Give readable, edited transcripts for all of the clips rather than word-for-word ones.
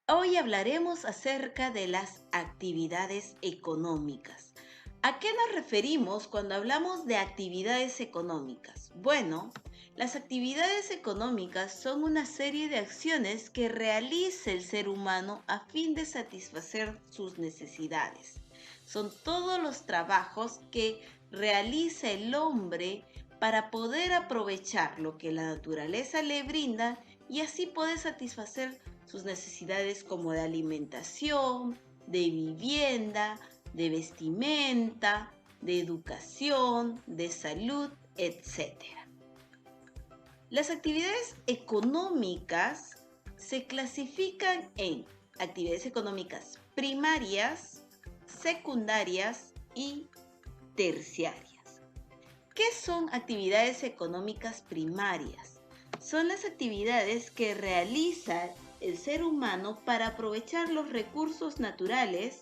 Hoy hablaremos acerca de las actividades económicas. ¿A qué nos referimos cuando hablamos de actividades económicas? Bueno, las actividades económicas son una serie de acciones que realiza el ser humano a fin de satisfacer sus necesidades. Son todos los trabajos que realiza el hombre para poder aprovechar lo que la naturaleza le brinda y así poder satisfacer sus necesidades como de alimentación, de vivienda, de vestimenta, de educación, de salud, etc. Las actividades económicas se clasifican en actividades económicas primarias, secundarias y terciarias. ¿Qué son actividades económicas primarias? Son las actividades que realiza el ser humano para aprovechar los recursos naturales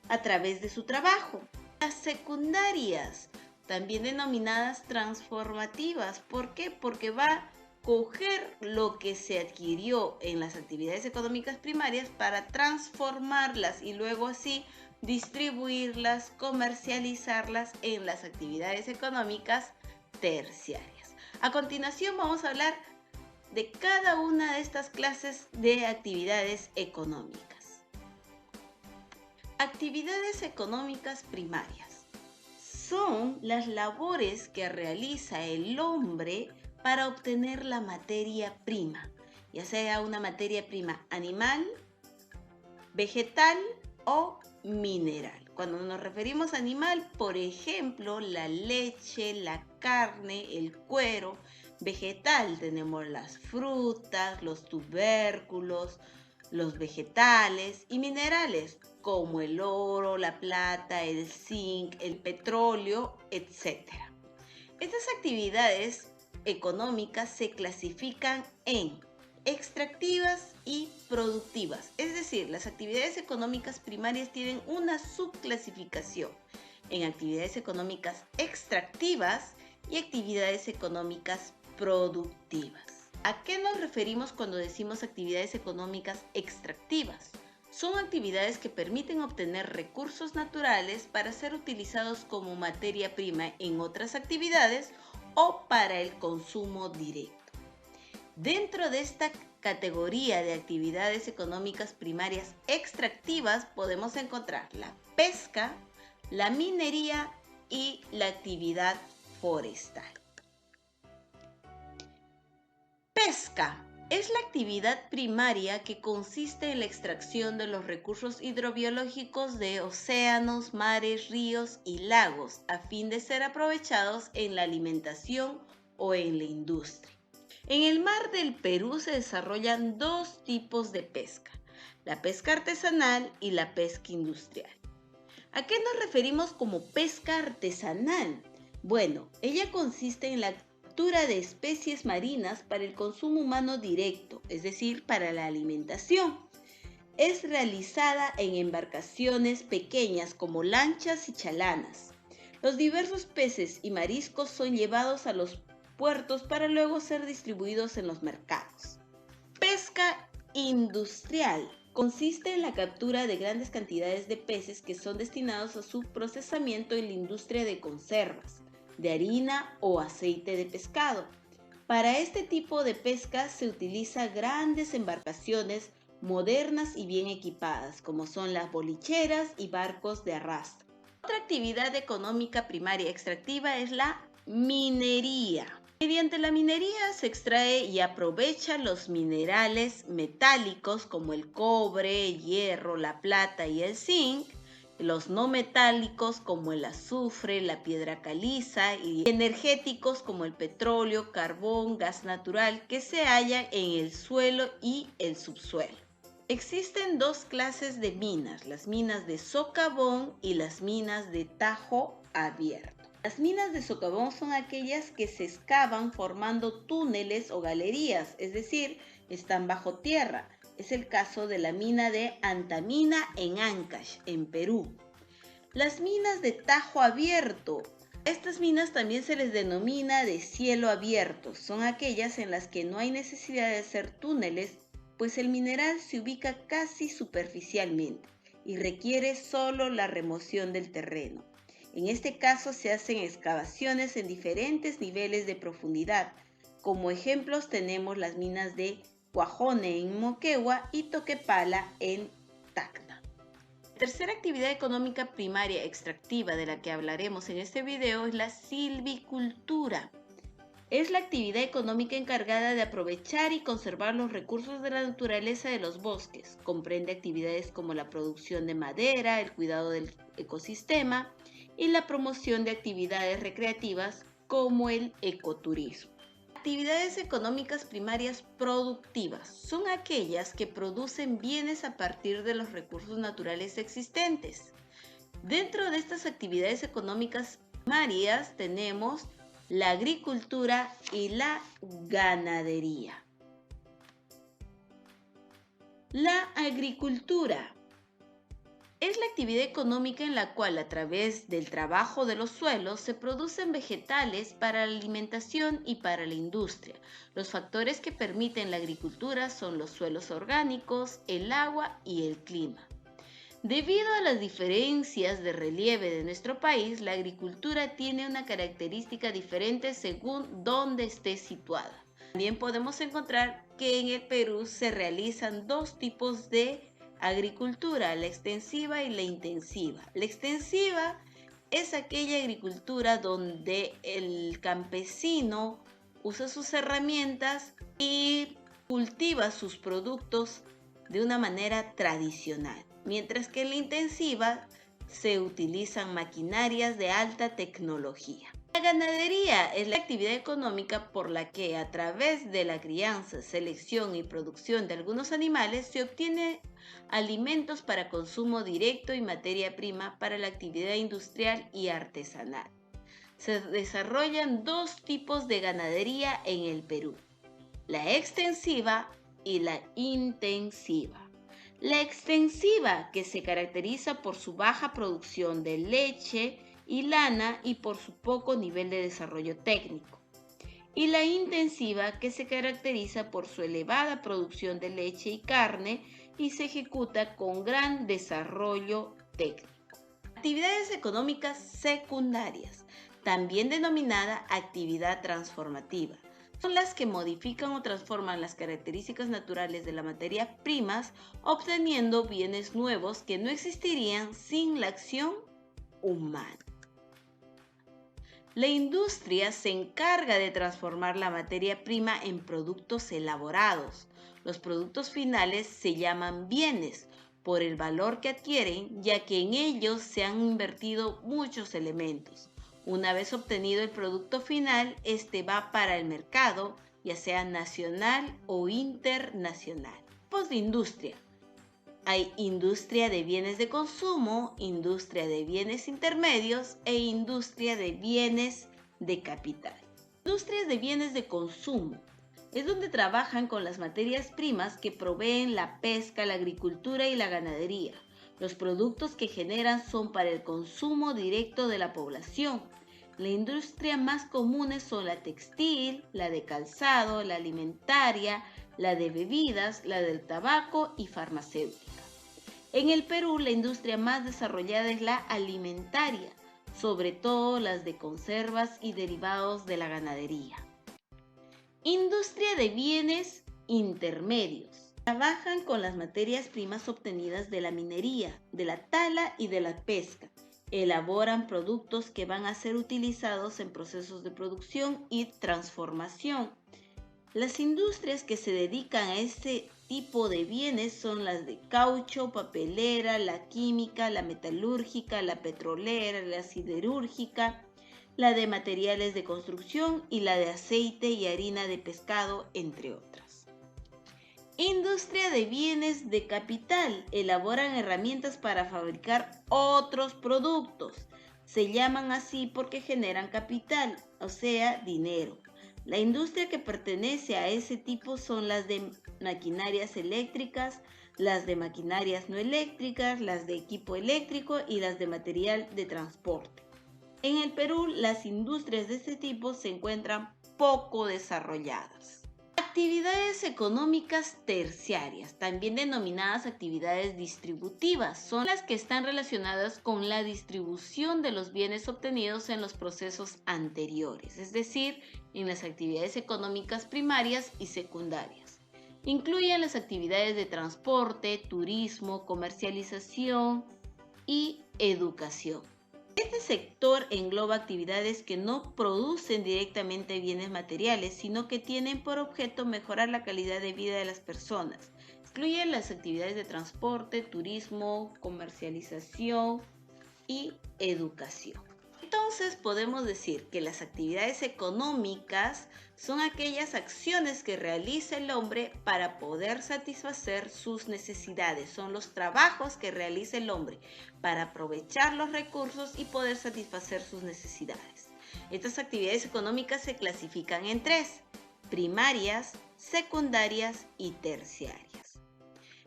a través de su trabajo. Las secundarias, también denominadas transformativas. ¿Por qué? Porque va a coger lo que se adquirió en las actividades económicas primarias para transformarlas y luego así distribuirlas, comercializarlas en las actividades económicas terciarias. A continuación vamos a hablar de cada una de estas clases de actividades económicas. Actividades económicas primarias son las labores que realiza el hombre para obtener la materia prima, ya sea una materia prima animal, vegetal o mineral. Cuando nos referimos a animal, por ejemplo, la leche, la carne, el cuero. Vegetal tenemos las frutas, los tubérculos, los vegetales y minerales como el oro, la plata, el zinc, el petróleo, etc. Estas actividades económicas se clasifican en extractivas y productivas. Es decir, las actividades económicas primarias tienen una subclasificación en actividades económicas extractivas y actividades económicas productivas. ¿A qué nos referimos cuando decimos actividades económicas extractivas? Son actividades que permiten obtener recursos naturales para ser utilizados como materia prima en otras actividades o para el consumo directo. Dentro de esta categoría de actividades económicas primarias extractivas podemos encontrar la pesca, la minería y la actividad forestal. Pesca es la actividad primaria que consiste en la extracción de los recursos hidrobiológicos de océanos, mares, ríos y lagos a fin de ser aprovechados en la alimentación o en la industria. En el mar del Perú se desarrollan dos tipos de pesca, la pesca artesanal y la pesca industrial. ¿A qué nos referimos como pesca artesanal? Bueno, ella consiste en la captura de especies marinas para el consumo humano directo, es decir, para la alimentación. Es realizada en embarcaciones pequeñas como lanchas y chalanas. Los diversos peces y mariscos son llevados a los puertos para luego ser distribuidos en los mercados. Pesca industrial consiste en la captura de grandes cantidades de peces que son destinados a su procesamiento en la industria de conservas, de harina o aceite de pescado. Para este tipo de pesca se utilizan grandes embarcaciones modernas y bien equipadas, como son las bolicheras y barcos de arrastre. Otra actividad económica primaria extractiva es la minería. Mediante la minería se extrae y aprovecha los minerales metálicos como el cobre, hierro, la plata y el zinc, los no metálicos como el azufre, la piedra caliza y energéticos como el petróleo, carbón, gas natural que se hallan en el suelo y el subsuelo. Existen dos clases de minas, las minas de socavón y las minas de tajo abierto. Las minas de socavón son aquellas que se excavan formando túneles o galerías, es decir, están bajo tierra. Es el caso de la mina de Antamina en Ancash, en Perú. Las minas de tajo abierto. A estas minas también se les denomina de cielo abierto. Son aquellas en las que no hay necesidad de hacer túneles pues el mineral se ubica casi superficialmente y requiere solo la remoción del terreno. En este caso se hacen excavaciones en diferentes niveles de profundidad. Como ejemplos tenemos las minas de Cuajone en Moquegua y Toquepala en Tacna. La tercera actividad económica primaria extractiva de la que hablaremos en este video es la silvicultura. Es la actividad económica encargada de aprovechar y conservar los recursos de la naturaleza de los bosques. Comprende actividades como la producción de madera, el cuidado del ecosistema y la promoción de actividades recreativas como el ecoturismo. Actividades económicas primarias productivas son aquellas que producen bienes a partir de los recursos naturales existentes. Dentro de estas actividades económicas primarias tenemos la agricultura y la ganadería. La agricultura es la actividad económica en la cual a través del trabajo de los suelos se producen vegetales para la alimentación y para la industria. Los factores que permiten la agricultura son los suelos orgánicos, el agua y el clima. Debido a las diferencias de relieve de nuestro país, la agricultura tiene una característica diferente según dónde esté situada. También podemos encontrar que en el Perú se realizan dos tipos de agricultura, la extensiva y la intensiva. La extensiva es aquella agricultura donde el campesino usa sus herramientas y cultiva sus productos de una manera tradicional. Mientras que en la intensiva se utilizan maquinarias de alta tecnología. La ganadería es la actividad económica por la que a través de la crianza, selección y producción de algunos animales se obtiene alimentos para consumo directo y materia prima para la actividad industrial y artesanal. Se desarrollan dos tipos de ganadería en el Perú, la extensiva y la intensiva. La extensiva, que se caracteriza por su baja producción de leche y lana y por su poco nivel de desarrollo técnico. Y la intensiva, que se caracteriza por su elevada producción de leche y carne y se ejecuta con gran desarrollo técnico. Actividades económicas secundarias, también denominada actividad transformativa, son las que modifican o transforman las características naturales de las materias primas, obteniendo bienes nuevos que no existirían sin la acción humana. La industria se encarga de transformar la materia prima en productos elaborados. Los productos finales se llaman bienes por el valor que adquieren, ya que en ellos se han invertido muchos elementos. Una vez obtenido el producto final, este va para el mercado, ya sea nacional o internacional. Tipos de industria. Hay industria de bienes de consumo, industria de bienes intermedios e industria de bienes de capital. Industrias de bienes de consumo es donde trabajan con las materias primas que proveen la pesca, la agricultura y la ganadería. Los productos que generan son para el consumo directo de la población. La industria más comunes son la textil, la de calzado, la alimentaria, la de bebidas, la del tabaco y farmacéutica. En el Perú, la industria más desarrollada es la alimentaria, sobre todo las de conservas y derivados de la ganadería. Industria de bienes intermedios. Trabajan con las materias primas obtenidas de la minería, de la tala y de la pesca. Elaboran productos que van a ser utilizados en procesos de producción y transformación. Las industrias que se dedican a este tipo de bienes son las de caucho, papelera, la química, la metalúrgica, la petrolera, la siderúrgica, la de materiales de construcción y la de aceite y harina de pescado, entre otras. Industria de bienes de capital. Elaboran herramientas para fabricar otros productos. Se llaman así porque generan capital, o sea, dinero. La industria que pertenece a ese tipo son las de maquinarias eléctricas, las de maquinarias no eléctricas, las de equipo eléctrico y las de material de transporte. En el Perú, las industrias de este tipo se encuentran poco desarrolladas. Actividades económicas terciarias, también denominadas actividades distributivas, son las que están relacionadas con la distribución de los bienes obtenidos en los procesos anteriores, es decir, en las actividades económicas primarias y secundarias. Incluyen las actividades de transporte, turismo, comercialización y educación. Este sector engloba actividades que no producen directamente bienes materiales, sino que tienen por objeto mejorar la calidad de vida de las personas. Incluyen las actividades de transporte, turismo, comercialización y educación. Entonces podemos decir que las actividades económicas son aquellas acciones que realiza el hombre para poder satisfacer sus necesidades. Son los trabajos que realiza el hombre para aprovechar los recursos y poder satisfacer sus necesidades. Estas actividades económicas se clasifican en tres: primarias, secundarias y terciarias.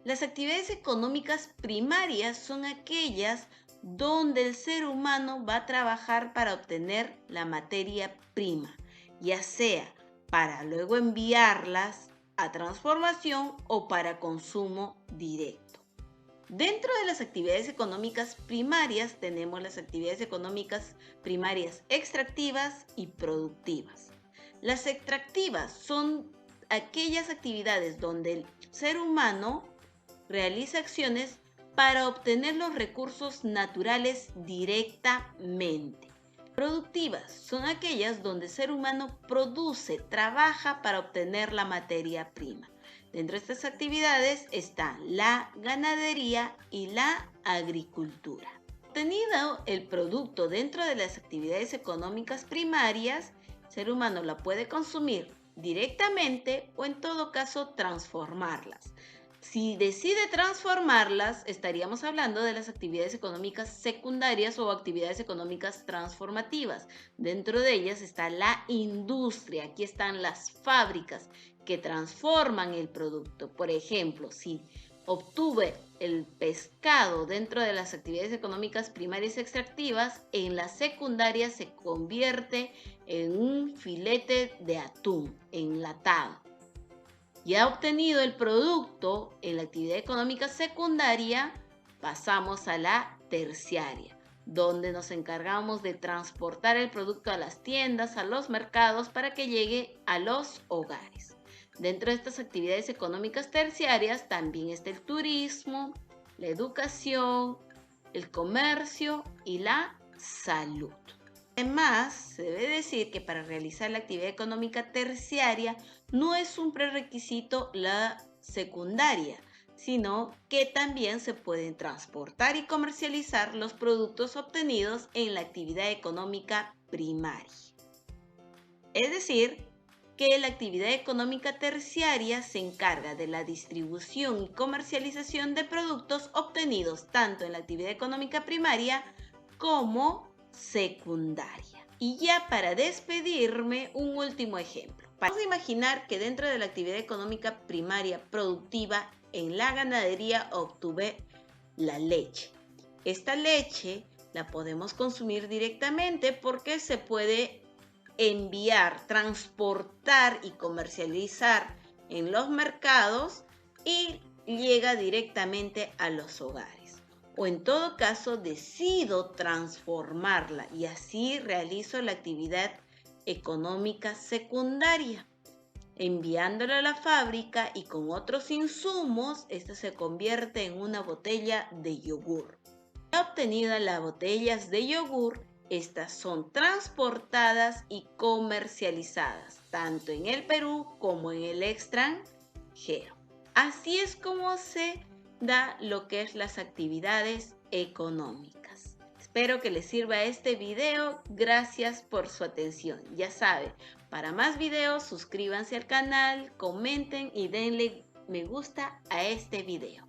Las actividades económicas primarias son aquellas donde el ser humano va a trabajar para obtener la materia prima, ya sea para luego enviarlas a transformación o para consumo directo. Dentro de las actividades económicas primarias tenemos las actividades económicas primarias extractivas y productivas. Las extractivas son aquellas actividades donde el ser humano realiza acciones para obtener los recursos naturales directamente. Productivas son aquellas donde el ser humano produce, trabaja para obtener la materia prima. Dentro de estas actividades está la ganadería y la agricultura. Obtenido el producto dentro de las actividades económicas primarias, el ser humano la puede consumir directamente o en todo caso transformarlas. Si decide transformarlas, estaríamos hablando de las actividades económicas secundarias o actividades económicas transformativas. Dentro de ellas está la industria. Aquí están las fábricas que transforman el producto. Por ejemplo, si obtuve el pescado dentro de las actividades económicas primarias extractivas, en la secundaria se convierte en un filete de atún enlatado. Ya obtenido el producto en la actividad económica secundaria, pasamos a la terciaria, donde nos encargamos de transportar el producto a las tiendas, a los mercados, para que llegue a los hogares. Dentro de estas actividades económicas terciarias también está el turismo, la educación, el comercio y la salud. Además, se debe decir que para realizar la actividad económica terciaria no es un prerequisito la secundaria, sino que también se pueden transportar y comercializar los productos obtenidos en la actividad económica primaria. Es decir, que la actividad económica terciaria se encarga de la distribución y comercialización de productos obtenidos tanto en la actividad económica primaria como secundaria. Y ya para despedirme, un último ejemplo. Vamos a imaginar que dentro de la actividad económica primaria productiva en la ganadería obtuve la leche. Esta leche la podemos consumir directamente porque se puede enviar, transportar y comercializar en los mercados y llega directamente a los hogares. O en todo caso decido transformarla y así realizo la actividad económica secundaria, enviándola a la fábrica y con otros insumos, esta se convierte en una botella de yogur. Obtenida las botellas de yogur, estas son transportadas y comercializadas, tanto en el Perú como en el extranjero. Así es como se da lo que es las actividades económicas. Espero que les sirva este video. Gracias por su atención. Ya saben, para más videos suscríbanse al canal, comenten y denle me gusta a este video.